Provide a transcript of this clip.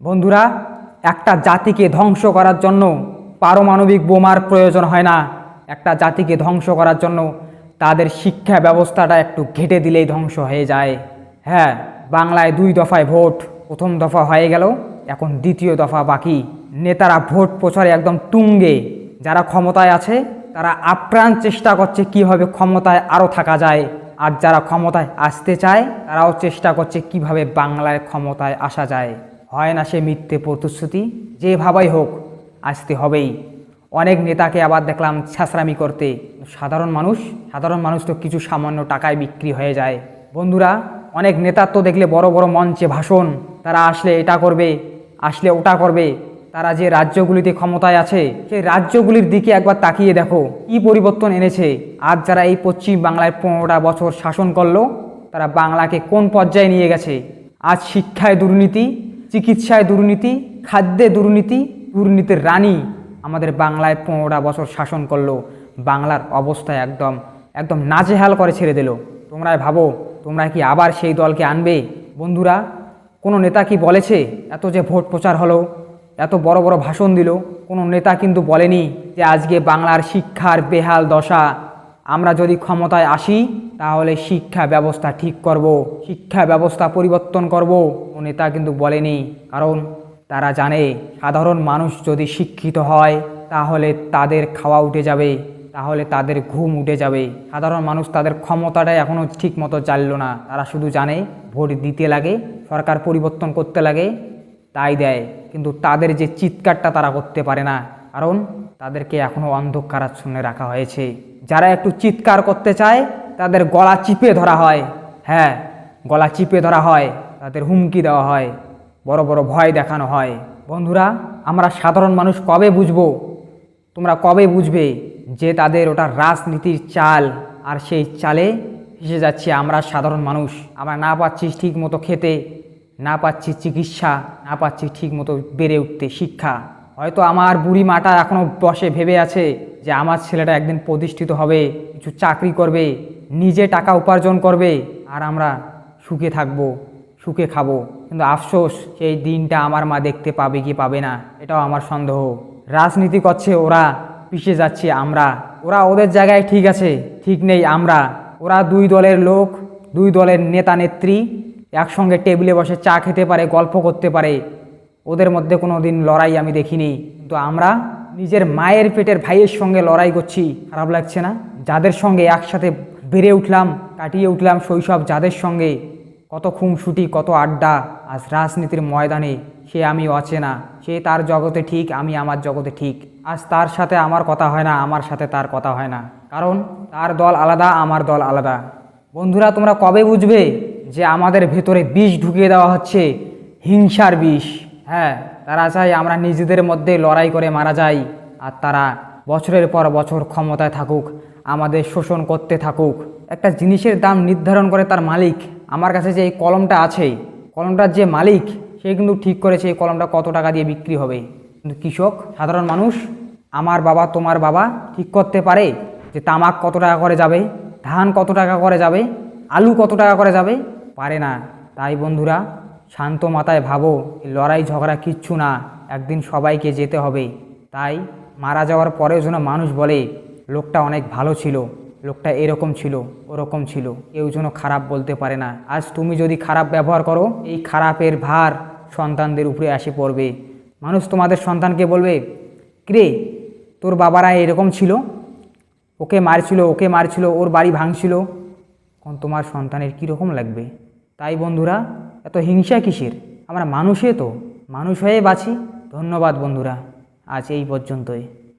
বন্ধুরা, একটা জাতিকে ধ্বংস করার জন্য পারমাণবিক বোমার প্রয়োজন হয় না। একটা জাতিকে ধ্বংস করার জন্য তাদের শিক্ষা ব্যবস্থাটা একটু ঘেঁটে দিলেই ধ্বংস হয়ে যায়। হ্যাঁ, বাংলায় 2 দফায় ভোট, প্রথম দফা হয়ে গেল, এখন দ্বিতীয় দফা বাকি। নেতারা ভোট প্রচারে একদম তুঙ্গে। যারা ক্ষমতায় আছে তারা আপ্রাণ চেষ্টা করছে কীভাবে ক্ষমতায় আরও থাকা যায়, আর যারা ক্ষমতায় আসতে চায় তারাও চেষ্টা করছে কিভাবে বাংলায় ক্ষমতায় আসা যায়। হয় না সে মিথ্যে প্রতিশ্রুতি, যেভাবেই হোক আসতে হবেই। অনেক নেতাকে আবার দেখলাম ছ্যাঁচড়ামি করতে। সাধারণ মানুষ তো কিছু সামান্য টাকায় বিক্রি হয়ে যায়। বন্ধুরা, অনেক নেতার তো দেখলে বড় বড় মঞ্চে ভাষণ, তারা আসলে এটা করবে, আসলে ওটা করবে। তারা যে রাজ্যগুলিতে ক্ষমতায় আছে সেই রাজ্যগুলির দিকে একবার তাকিয়ে দেখো কি পরিবর্তন এনেছে। আজ যারা এই পশ্চিম বাংলায় 15টা বছর শাসন করলো, তারা বাংলাকে কোন পর্যায়ে নিয়ে গেছে। আজ শিক্ষায় দুর্নীতি, চিকিৎসায় দুর্নীতি, খাদ্যে দুর্নীতি, দুর্নীতির রানী আমাদের বাংলায় 15টা বছর শাসন করলো। বাংলার অবস্থা একদম নাজেহাল করে ছেড়ে দিল। তোমরা ভাবো, তোমরা কি আবার সেই দলকে আনবে? বন্ধুরা, কোনো নেতা কি বলেছে এত যে ভোট প্রচার হলো, এত বড় বড় ভাষণ দিল, কোনো নেতা কিন্তু বলেনি যে আজকে বাংলার শিক্ষার বেহাল দশা, আমরা যদি ক্ষমতায় আসি তাহলে শিক্ষা ব্যবস্থা ঠিক করব, শিক্ষা ব্যবস্থা পরিবর্তন করব। ও নেতা কিন্তু বলেনি, কারণ তারা জানে সাধারণ মানুষ যদি শিক্ষিত হয় তাহলে তাদের খাওয়া উঠে যাবে, তাহলে তাদের ঘুম উঠে যাবে। সাধারণ মানুষ তাদের ক্ষমতাটাই এখনও ঠিক মতো জানল না। তারা শুধু জানে ভোট দিতে লাগে, সরকার পরিবর্তন করতে লাগে, তাই দেয়। কিন্তু তাদের যে চিৎকারটা তারা করতে পারে না, কারণ তাদেরকে এখনও অন্ধকারাচ্ছন্ন রাখা হয়েছে। যারা একটু চিৎকার করতে চায় তাদের গলা চিপে ধরা হয়। হ্যাঁ, গলা চিপে ধরা হয়, তাদের হুমকি দেওয়া হয়, বড় বড় ভয় দেখানো হয়। বন্ধুরা, আমরা সাধারণ মানুষ কবে বুঝবো, তোমরা কবে বুঝবে যে তাদের ওটা রাজনীতির চাল, আর সেই চালে ফেসে যাচ্ছে আমরা সাধারণ মানুষ। আমরা না পাচ্ছি ঠিক মতো খেতে, না পাচ্ছি চিকিৎসা, না পাচ্ছি ঠিক মতো বেড়ে উঠতে শিক্ষা। হয়তো আমার বুড়ি মাটা এখনও বসে ভেবে আছে যে আমার ছেলেটা একদিন প্রতিষ্ঠিত হবে, কিছু চাকরি করবে, নিজে টাকা উপার্জন করবে, আর আমরা সুখে থাকবো, সুখে খাবো। কিন্তু আফসোস, সেই দিনটা আমার মা দেখতে পাবে কি পাবে না, এটাও আমার সন্দেহ। রাজনীতি করছে ওরা, পিছিয়ে যাচ্ছি আমরা। ওরা ওদের জায়গায় ঠিক আছে, ঠিক নেই আমরা। ওরা 2 দলের লোক, 2 দলের নেতা নেত্রী একসঙ্গে টেবিলে বসে চা খেতে পারে, গল্প করতে পারে, ওদের মধ্যে কোনো দিন লড়াই আমি দেখিনি। কিন্তু আমরা নিজের মায়ের পেটের ভাইয়ের সঙ্গে লড়াই করছি। খারাপ লাগছে না? যাদের সঙ্গে একসাথে বেড়ে উঠলাম, কাটিয়ে উঠলাম শৈশব, যাদের সঙ্গে কত খুনসুটি, কত আড্ডা, আজ রাজনীতির ময়দানে সে আমি অচেনা। সে তার জগতে ঠিক, আমি আমার জগতে ঠিক। আজ তার সাথে আমার কথা হয় না, আমার সাথে তার কথা হয় না, কারণ তার দল আলাদা, আমার দল আলাদা। বন্ধুরা, তোমরা কবে বুঝবে যে আমাদের ভেতরে বিষ ঢুকিয়ে দেওয়া হচ্ছে, হিংসার বিষ? হ্যাঁ, তারা চায় আমরা নিজেদের মধ্যে লড়াই করে মারা যাই, আর তারা বছরের পর বছর ক্ষমতায় থাকুক, আমাদের শোষণ করতে থাকুক। একটা জিনিসের দাম নির্ধারণ করে তার মালিক। আমার কাছে যে এই কলমটা আছে, কলমটার যে মালিক সে কিন্তু ঠিক করেছে এই কলমটা কত টাকা দিয়ে বিক্রি হবে। কিন্তু কৃষক, সাধারণ মানুষ, আমার বাবা তোমার বাবা ঠিক করতে পারে যে তামাক কত টাকা করে যাবে, ধান কত টাকা করে যাবে, আলু কত টাকা করে যাবে? পারে না। তাই বন্ধুরা, শান্ত মাথায় ভাবো, লড়াই ঝগড়া কিচ্ছু না, একদিন সবাইকে যেতে হবে। তাই মারা যাওয়ার পরেও যেন মানুষ বলে লোকটা অনেক ভালো ছিল, লোকটা এরকম ছিল, ওরকম ছিল, কেউ যেন খারাপ বলতে পারে না। আজ তুমি যদি খারাপ ব্যবহার করো, এই খারাপের ভার সন্তানদের উপরে এসে পড়বে। মানুষ তোমাদের সন্তানকে বলবে, কিরে তোর বাবারা এরকম ছিল, ওকে মারছিল, ওর বাড়ি ভাঙছিল, তখন তোমার সন্তানের কীরকম লাগবে? তাই বন্ধুরা, এত হিংসা কিসের? আমরা মানুষে তো, মানুষ হয়ে বাঁচি। ধন্যবাদ বন্ধুরা, আজ এই পর্যন্তই।